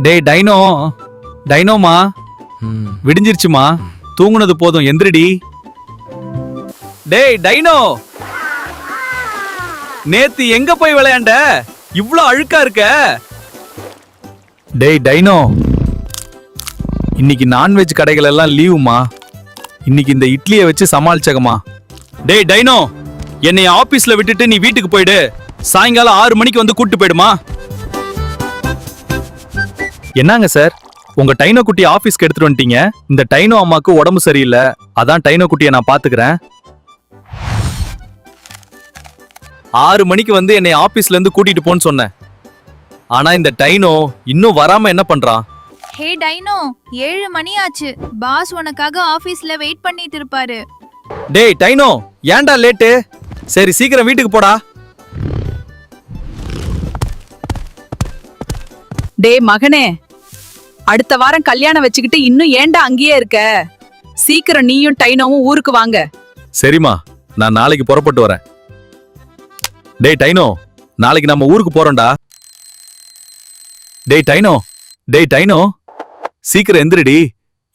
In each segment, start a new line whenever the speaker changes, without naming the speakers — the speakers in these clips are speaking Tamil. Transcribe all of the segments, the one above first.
டேய் டைனோ, டைனோமா விடிஞ்சிருச்சுமா, தூங்குனது போதும், எந்திரிடி. டேய் டைனோ, நேத்து எங்க போய் விளையாண்ட? இவ்ளோ அழுக்கா இருக்க. டேய் டைனோ, இன்னைக்கு நான்வெஜ் கடைகள் எல்லாம் லீவுமா, இன்னைக்கு இந்த இட்லியை வச்சு சமாளிச்சகமா. டேய் டைனோ, என்னை ஆபீஸ்ல விட்டுட்டு நீ வீட்டுக்கு போயிடு, சாயங்காலம் 6 மணிக்கு வந்து கூட்டு போயிடுமா. என்னங்க சார், உங்க டைனோ குட்டி ஆபீஸ்க்கு எடுத்துட்டு வந்துட்டீங்க. இந்த டைனோ அம்மாக்கு உடம்பு சரியில்லை, அதான் டைனோ குட்டியை நான் பாத்துக்கிறேன். 6 மணிக்கு வந்து என்னை ஆபீஸ்ல இருந்து கூட்டிட்டு போன்னு சொன்னேன். ஆனா இந்த டைனோ இன்னும் வராம என்ன பண்றான்?
ஹே டைனோ, 7 மணி ஆச்சு. பாஸ் உனக்காக ஆபீஸ்ல வெயிட் பண்ணிட்டு இருப்பாரு.
டேய் டைனோ, ஏன்டா லேட்டு? சரி சீக்கிரம் வீட்டுக்கு போடா.
டே மகனே, அடுத்த வாரம் கல்யாணம் வச்சுக்கிட்டு இன்னும் ஏன்டா அங்கேயே இருக்க? சீக்கிரம் நீயும் டைனோவும் ஊருக்கு வாங்க.
சரிம்மா, நான் நாளைக்கு புறப்பட்டு வரேன். டேய் டைனோ, நாளைக்கு நம்ம ஊருக்கு போறோம்டா. டேய் டைனோ, டேய் டைனோ, சீக்கிரம் எந்திரிடி,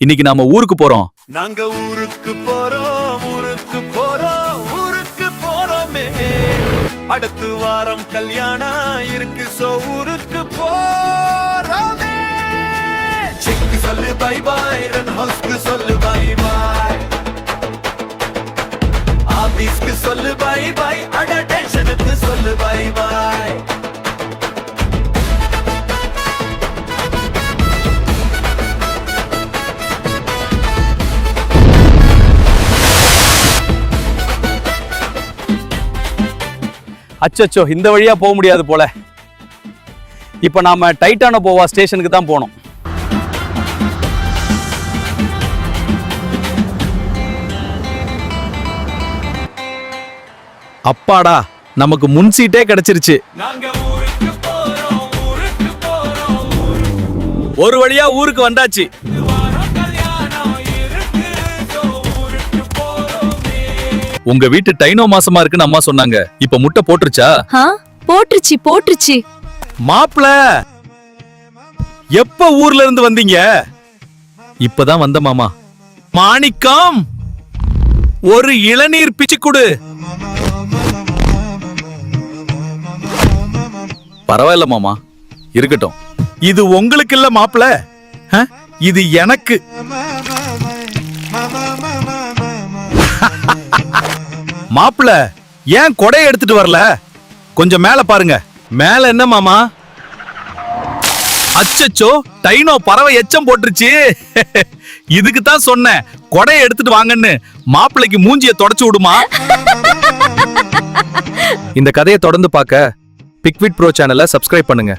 இன்னைக்கு நாம ஊருக்கு போறோம்.
நாங்க ஊருக்கு போறோம், ஊருக்கு போறோம், ஊருக்கு போறோமே. அடுத்த வாரம் கல்யாணம் இருக்கு, சோ ஊருக்கு போறோமே. சிக்கு சொல்லு பை பை, ரன் ஹவுஸ்க்கு சொல்லு பை பை, ஆபீஸ்க்கு சொல்லு பை பை, அட டென்ஷனுக்கு சொல்லு பை பை.
அச்சச்சோ, இந்த வழியா போக முடியாது போல. இப்ப நாம டைட்டானோ போவா ஸ்டேஷனுக்கு தான் போனோம். அப்பாடா, நமக்கு முன் சீட்டே கிடைச்சிருச்சு.
நாங்க ஊருக்கு போறோம், ஊருக்கு போறோம்,
ஒரு வழியா ஊருக்கு வந்தாச்சு.
வாரம் கல்யாணம் இருக்கு, சோ ஊருக்கு போறோமே.
உங்க வீட்டு டைனோ மாசமா இருக்குன்னு அம்மா சொன்னாங்க. இப்ப முட்டை போட்டுருச்சா?
போட்டுருச்சு.
மாப்ள, எப்ப ஊர்ல இருந்து வந்தீங்க? இப்பதான் வந்த மாமா. மாணிக்கம், ஒரு இளநீர் பிச்சு கொடு. பரவாயில்ல மாமா, இருக்கட்டும். இது உங்களுக்கு இல்ல மாப்ள, இது எனக்கு. மாப்ள, ஏன் கொடைய எடுத்துட்டு வரல? கொஞ்சம் மேல பாருங்க. மேல என்ன மாமா? அச்சச்சோ, டைனோ பறவை எச்சம் போட்டுருச்சு. இதுக்கு தான் சொன்னேன், கொடைய எடுத்துட்டு வாங்கன்னு. மாப்பிளைக்கு மூஞ்சிய தொடச்சு விடுமா. இந்த கதையை தொடர்ந்து பார்க்க பிக்விட் ப்ரோ சேனலை சப்ஸ்கிரைப் பண்ணுங்க.